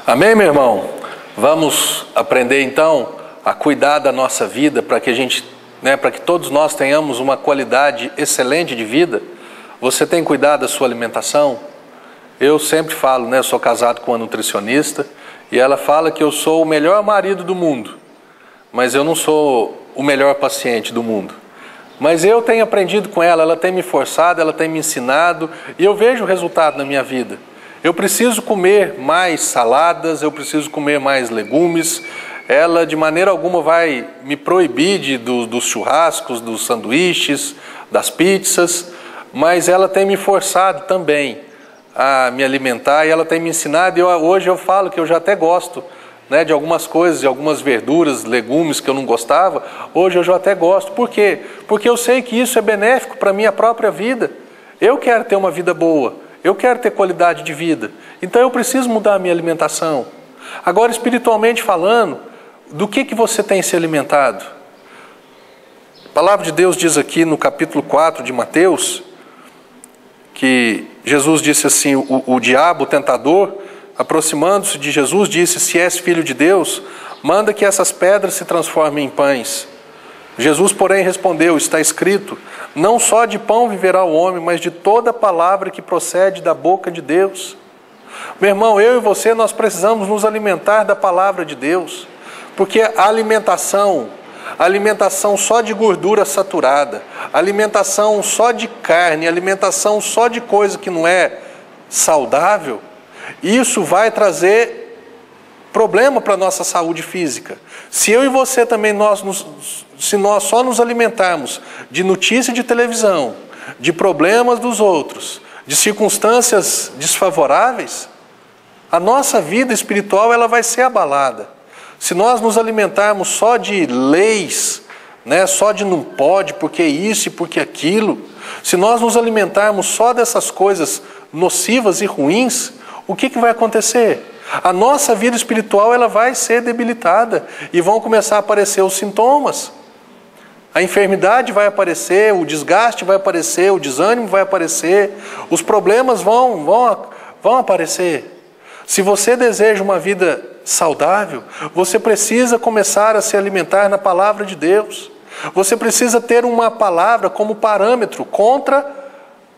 Amém, meu irmão? Vamos aprender então a cuidar da nossa vida para que a gente, para que todos nós tenhamos uma qualidade excelente de vida. Você tem cuidado da sua alimentação? Eu sempre falo, eu sou casado com uma nutricionista e ela fala que eu sou o melhor marido do mundo, mas eu não sou o melhor paciente do mundo. Mas eu tenho aprendido com ela, ela tem me forçado, ela tem me ensinado e eu vejo o resultado na minha vida. Eu preciso comer mais saladas, eu preciso comer mais legumes. Ela de maneira alguma vai me proibir dos churrascos, dos sanduíches, das pizzas, mas ela tem me forçado também a me alimentar e ela tem me ensinado. E hoje eu falo que eu já até gosto de algumas coisas, de algumas verduras, legumes que eu não gostava. Hoje eu já até gosto. Por quê? Porque eu sei que isso é benéfico para a minha própria vida. Eu quero ter uma vida boa, eu quero ter qualidade de vida. Então eu preciso mudar a minha alimentação. Agora, espiritualmente falando, do que você tem se alimentado? A palavra de Deus diz aqui no capítulo 4 de Mateus, que Jesus disse assim, o diabo, o tentador, aproximando-se de Jesus, disse: se és filho de Deus, manda que essas pedras se transformem em pães. Jesus, porém, respondeu: está escrito, não só de pão viverá o homem, mas de toda palavra que procede da boca de Deus. Meu irmão, eu e você, nós precisamos nos alimentar da palavra de Deus, porque a alimentação só de gordura saturada, alimentação só de carne, alimentação só de coisa que não é saudável, isso vai trazer problema para a nossa saúde física. Se eu e você também, se nós só nos alimentarmos de notícia de televisão, de problemas dos outros, de circunstâncias desfavoráveis, a nossa vida espiritual ela vai ser abalada. Se nós nos alimentarmos só de leis, só de não pode, porque isso e porque aquilo, se nós nos alimentarmos só dessas coisas nocivas e ruins, o que vai acontecer? A nossa vida espiritual ela vai ser debilitada e vão começar a aparecer os sintomas. A enfermidade vai aparecer, o desgaste vai aparecer, o desânimo vai aparecer, os problemas vão aparecer. Se você deseja uma vida saudável, você precisa começar a se alimentar na palavra de Deus. Você precisa ter uma palavra como parâmetro contra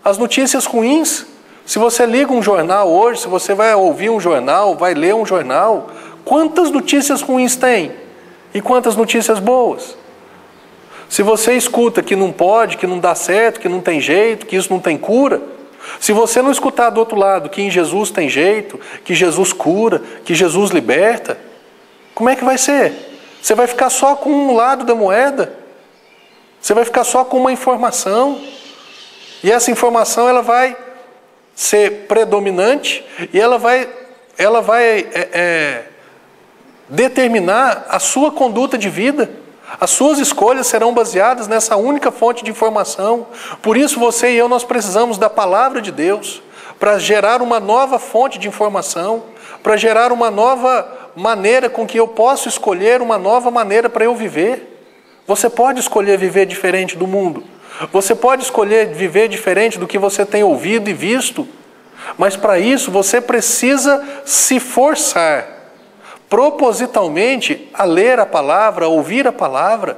as notícias ruins. Se você liga um jornal hoje, se você vai ouvir um jornal, vai ler um jornal, quantas notícias ruins tem e quantas notícias boas? Se você escuta que não pode, que não dá certo, que não tem jeito, que isso não tem cura, se você não escutar do outro lado que em Jesus tem jeito, que Jesus cura, que Jesus liberta, como é que vai ser? Você vai ficar só com um lado da moeda, você vai ficar só com uma informação, e essa informação ela vai ser predominante e ela vai determinar a sua conduta de vida. As suas escolhas serão baseadas nessa única fonte de informação. Por isso você e eu, nós precisamos da palavra de Deus para gerar uma nova fonte de informação, para gerar uma nova maneira com que eu possa escolher uma nova maneira para eu viver. Você pode escolher viver diferente do mundo. Você pode escolher viver diferente do que você tem ouvido e visto, mas para isso você precisa se forçar propositalmente a ler a palavra, a ouvir a palavra.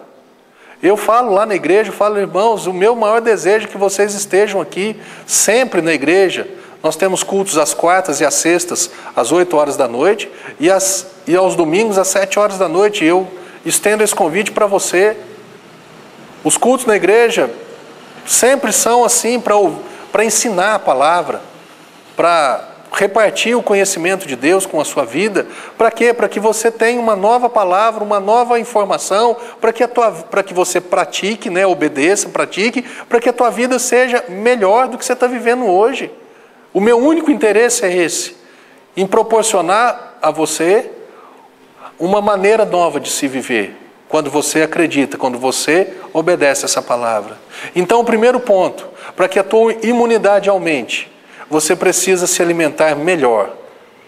Eu falo lá na igreja, irmãos, o meu maior desejo é que vocês estejam aqui sempre na igreja. Nós temos cultos às quartas e às sextas, às 8 horas da noite, e aos domingos às 7 horas da noite. Eu estendo esse convite para você. Os cultos na igreja sempre são assim, para ensinar a palavra, para repartir o conhecimento de Deus com a sua vida. Para quê? Para que você tenha uma nova palavra, uma nova informação, para que você pratique, obedeça, pratique, para que a tua vida seja melhor do que você está vivendo hoje. O meu único interesse é esse, em proporcionar a você uma maneira nova de se viver, quando você acredita, quando você obedece essa palavra. Então, o primeiro ponto, para que a tua imunidade aumente, você precisa se alimentar melhor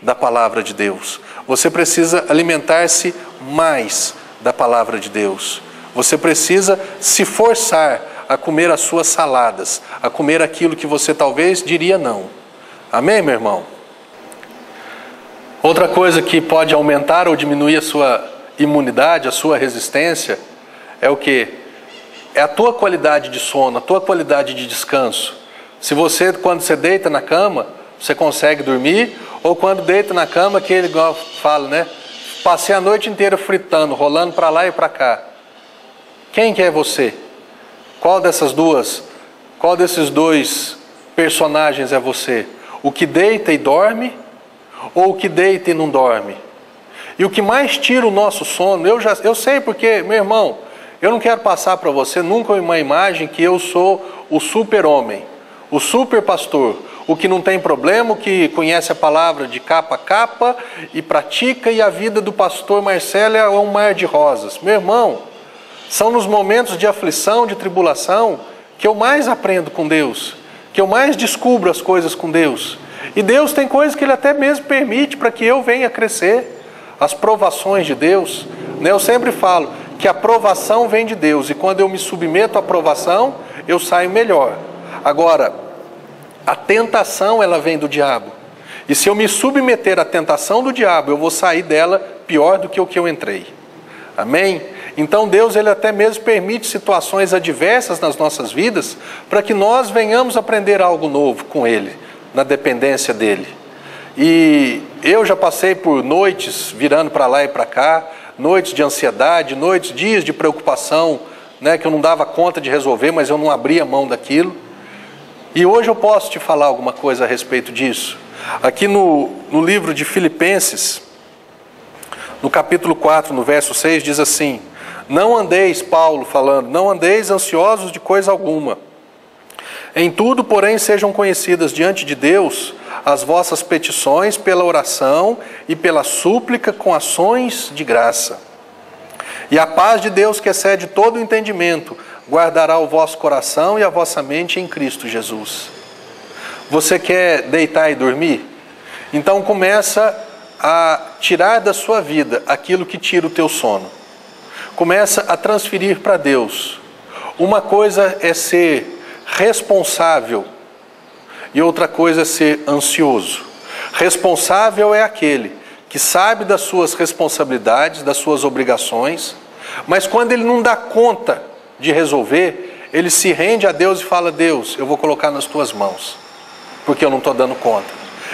da palavra de Deus. Você precisa alimentar-se mais da palavra de Deus. Você precisa se forçar a comer as suas saladas, a comer aquilo que você talvez diria não. Amém, meu irmão? Outra coisa que pode aumentar ou diminuir a sua imunidade, a sua resistência, é o quê? É a tua qualidade de sono, a tua qualidade de descanso. Se você, quando você deita na cama, você consegue dormir, ou quando deita na cama, que ele igual fala, né? Passei a noite inteira fritando, rolando para lá e para cá. Quem que é você? Qual desses dois personagens é você? O que deita e dorme, ou o que deita e não dorme? E o que mais tira o nosso sono, eu sei porque, meu irmão, eu não quero passar para você nunca uma imagem que eu sou o super-homem, o super-pastor, o que não tem problema, o que conhece a palavra de capa a capa e pratica, e a vida do pastor Marcelo é um mar de rosas. Meu irmão, são nos momentos de aflição, de tribulação, que eu mais aprendo com Deus, que eu mais descubro as coisas com Deus. E Deus tem coisas que Ele até mesmo permite para que eu venha crescer. As provações de Deus, né? Eu sempre falo que a provação vem de Deus, e quando eu me submeto à provação, eu saio melhor. Agora, a tentação, ela vem do diabo. E se eu me submeter à tentação do diabo, eu vou sair dela pior do que o que eu entrei. Amém? Então Deus, Ele até mesmo permite situações adversas nas nossas vidas, para que nós venhamos aprender algo novo com Ele, na dependência dEle. E eu já passei por noites virando para lá e para cá, noites de ansiedade, dias de preocupação, né, que eu não dava conta de resolver, mas eu não abria mão daquilo. E hoje eu posso te falar alguma coisa a respeito disso. Aqui no livro de Filipenses, no capítulo 4, no verso 6, diz assim: não andeis, Paulo falando, não andeis ansiosos de coisa alguma. Em tudo, porém, sejam conhecidas diante de Deus as vossas petições pela oração e pela súplica com ações de graça. E a paz de Deus, que excede todo o entendimento, guardará o vosso coração e a vossa mente em Cristo Jesus. Você quer deitar e dormir? Então começa a tirar da sua vida aquilo que tira o teu sono. Começa a transferir para Deus. Uma coisa é ser responsável e outra coisa é ser ansioso. Responsável é aquele que sabe das suas responsabilidades, das suas obrigações, mas quando ele não dá conta de resolver, ele se rende a Deus e fala: Deus, eu vou colocar nas tuas mãos, porque eu não estou dando conta.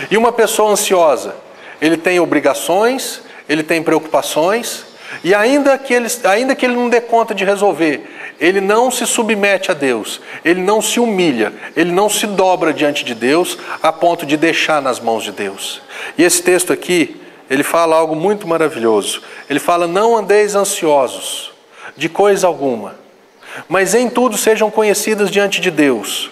E uma pessoa ansiosa, ele tem obrigações, ele tem preocupações, e ainda que ele não dê conta de resolver, ele não se submete a Deus, ele não se humilha, ele não se dobra diante de Deus a ponto de deixar nas mãos de Deus. E esse texto aqui, ele fala algo muito maravilhoso. Ele fala: não andeis ansiosos de coisa alguma, mas em tudo sejam conhecidas diante de Deus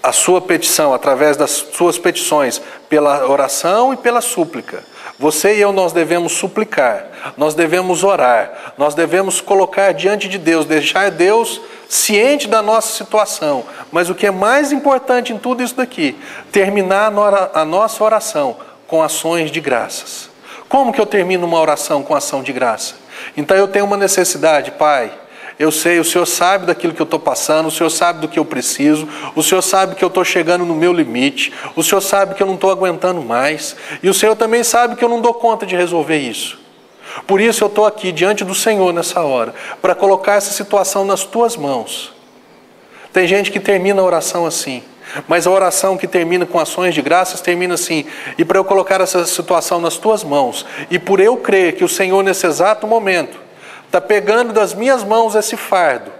a sua petição, através das suas petições, pela oração e pela súplica. Você e eu, nós devemos suplicar, nós devemos orar, nós devemos colocar diante de Deus, deixar Deus ciente da nossa situação. Mas o que é mais importante em tudo isso daqui, terminar a nossa oração com ações de graças. Como que eu termino uma oração com ação de graça? Então eu tenho uma necessidade, Pai, eu sei, o Senhor sabe daquilo que eu estou passando, o Senhor sabe do que eu preciso, o Senhor sabe que eu estou chegando no meu limite, o Senhor sabe que eu não estou aguentando mais, e o Senhor também sabe que eu não dou conta de resolver isso. Por isso eu estou aqui diante do Senhor nessa hora, para colocar essa situação nas tuas mãos. Tem gente que termina a oração assim, mas a oração que termina com ações de graças termina assim: e para eu colocar essa situação nas tuas mãos, e por eu crer que o Senhor nesse exato momento está pegando das minhas mãos esse fardo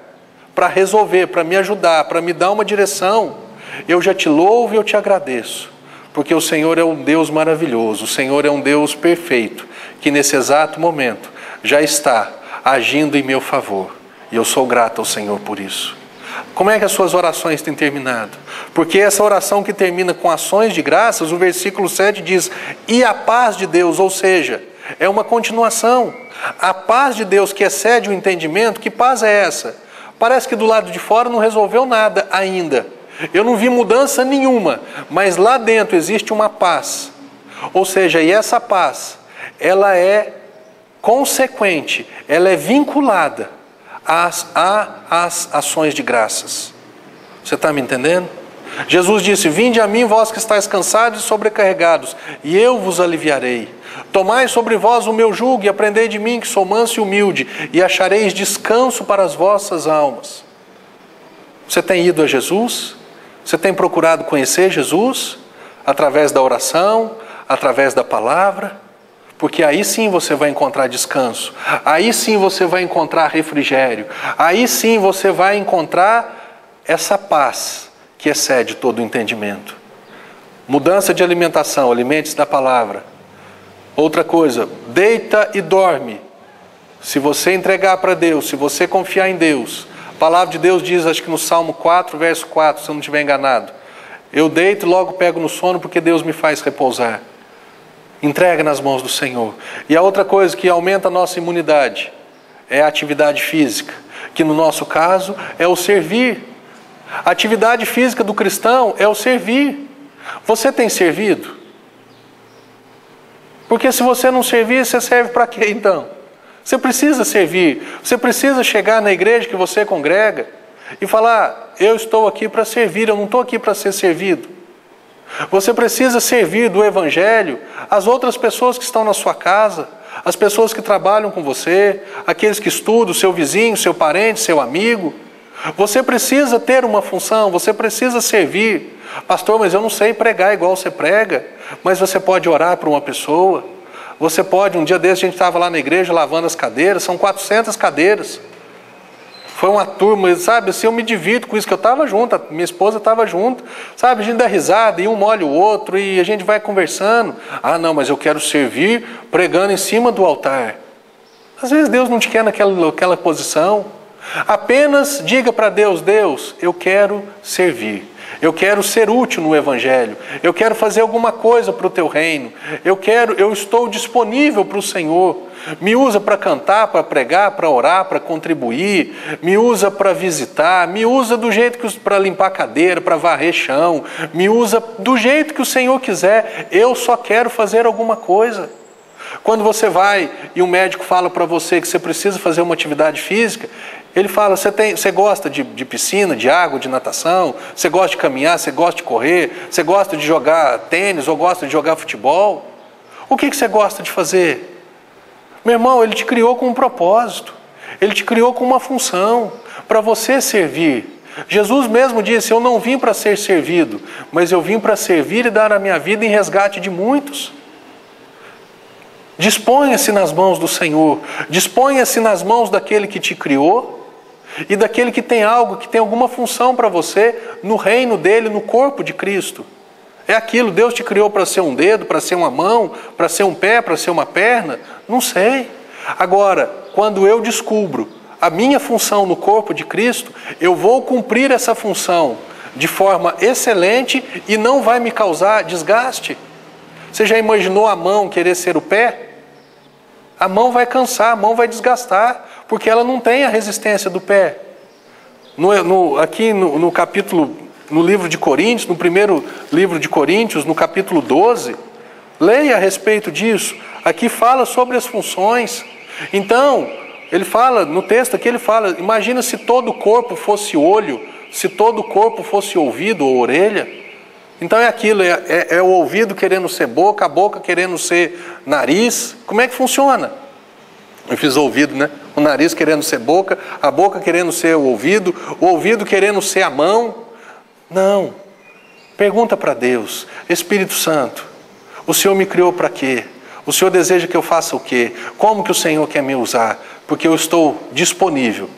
para resolver, para me ajudar, para me dar uma direção, eu já te louvo e eu te agradeço, porque o Senhor é um Deus maravilhoso, o Senhor é um Deus perfeito, que nesse exato momento já está agindo em meu favor, e eu sou grato ao Senhor por isso. Como é que as suas orações têm terminado? Porque essa oração que termina com ações de graças, o versículo 7 diz: e a paz de Deus, ou seja, é uma continuação. A paz de Deus que excede o entendimento, que paz é essa? Parece que do lado de fora não resolveu nada ainda. Eu não vi mudança nenhuma, mas lá dentro existe uma paz. Ou seja, e essa paz, ela é consequente, ela é vinculada às ações de graças. Você está me entendendo? Jesus disse: vinde a mim, vós que estáis cansados e sobrecarregados, e eu vos aliviarei. Tomai sobre vós o meu jugo e aprendei de mim, que sou manso e humilde, e achareis descanso para as vossas almas. Você tem ido a Jesus? Você tem procurado conhecer Jesus? Através da oração, através da palavra? Porque aí sim você vai encontrar descanso, aí sim você vai encontrar refrigério, aí sim você vai encontrar essa paz que excede todo o entendimento. Mudança de alimentação, alimente-se da palavra. Outra coisa, deita e dorme. Se você entregar para Deus, se você confiar em Deus, a palavra de Deus diz, acho que no Salmo 4, verso 4, se eu não estiver enganado, eu deito e logo pego no sono porque Deus me faz repousar. Entrega nas mãos do Senhor. E a outra coisa que aumenta a nossa imunidade é a atividade física, que no nosso caso é o servir. A atividade física do cristão é o servir. Você tem servido? Porque se você não servir, você serve para quê então? Você precisa servir. Você precisa chegar na igreja que você congrega e falar: eu estou aqui para servir, eu não estou aqui para ser servido. Você precisa servir do Evangelho às outras pessoas que estão na sua casa, as pessoas que trabalham com você, aqueles que estudam, seu vizinho, seu parente, seu amigo. Você precisa ter uma função, você precisa servir. Pastor, mas eu não sei pregar igual você prega. Mas você pode orar por uma pessoa. Você pode, um dia desse a gente estava lá na igreja lavando as cadeiras, são 400 cadeiras. Foi uma turma, sabe, assim, eu me divirto com isso, que eu estava junto, minha esposa estava junto, sabe, a gente dá risada, e um molha o outro, e a gente vai conversando. Ah, não, mas eu quero servir pregando em cima do altar. Às vezes Deus não te quer naquela posição. Apenas diga para Deus: Deus, eu quero servir. Eu quero ser útil no Evangelho. Eu quero fazer alguma coisa para o Teu reino. Eu estou disponível para o Senhor. Me usa para cantar, para pregar, para orar, para contribuir. Me usa para visitar. Me usa do jeito que para limpar cadeira, para varrer chão. Me usa do jeito que o Senhor quiser. Eu só quero fazer alguma coisa. Quando você vai e um médico fala para você que você precisa fazer uma atividade física, ele fala: você gosta de piscina, de água, de natação? Você gosta de caminhar? Você gosta de correr? Você gosta de jogar tênis ou gosta de jogar futebol? O que você gosta de fazer? Meu irmão, Ele te criou com um propósito. Ele te criou com uma função, para você servir. Jesus mesmo disse: eu não vim para ser servido, mas eu vim para servir e dar a minha vida em resgate de muitos. Disponha-se nas mãos do Senhor, disponha-se nas mãos daquele que te criou e daquele que tem algo, que tem alguma função para você no reino dele, no corpo de Cristo. É aquilo, Deus te criou para ser um dedo, para ser uma mão, para ser um pé, para ser uma perna? Não sei. Agora, quando eu descubro a minha função no corpo de Cristo, eu vou cumprir essa função de forma excelente e não vai me causar desgaste. Você já imaginou a mão querer ser o pé? A mão vai cansar, a mão vai desgastar, porque ela não tem a resistência do pé. Aqui no capítulo, no livro de Coríntios, no primeiro livro de Coríntios, no capítulo 12, leia a respeito disso. Aqui fala sobre as funções. Então, ele fala, no texto aqui ele fala: imagina se todo o corpo fosse olho, se todo o corpo fosse ouvido ou orelha. Então é aquilo, é o ouvido querendo ser boca, a boca querendo ser nariz. Como é que funciona? Eu fiz ouvido, né? O nariz querendo ser boca, a boca querendo ser o ouvido querendo ser a mão. Não. Pergunta para Deus: Espírito Santo, o Senhor me criou para quê? O Senhor deseja que eu faça o quê? Como que o Senhor quer me usar? Porque eu estou disponível.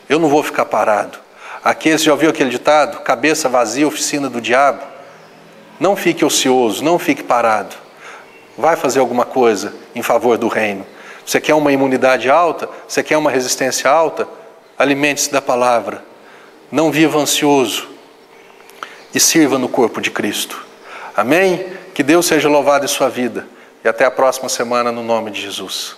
Eu não vou ficar parado. Aqui, você já ouviu aquele ditado? Cabeça vazia, oficina do diabo. Não fique ocioso, não fique parado. Vai fazer alguma coisa em favor do reino. Você quer uma imunidade alta? Você quer uma resistência alta? Alimente-se da palavra. Não viva ansioso. E sirva no corpo de Cristo. Amém? Que Deus seja louvado em sua vida. E até a próxima semana no nome de Jesus.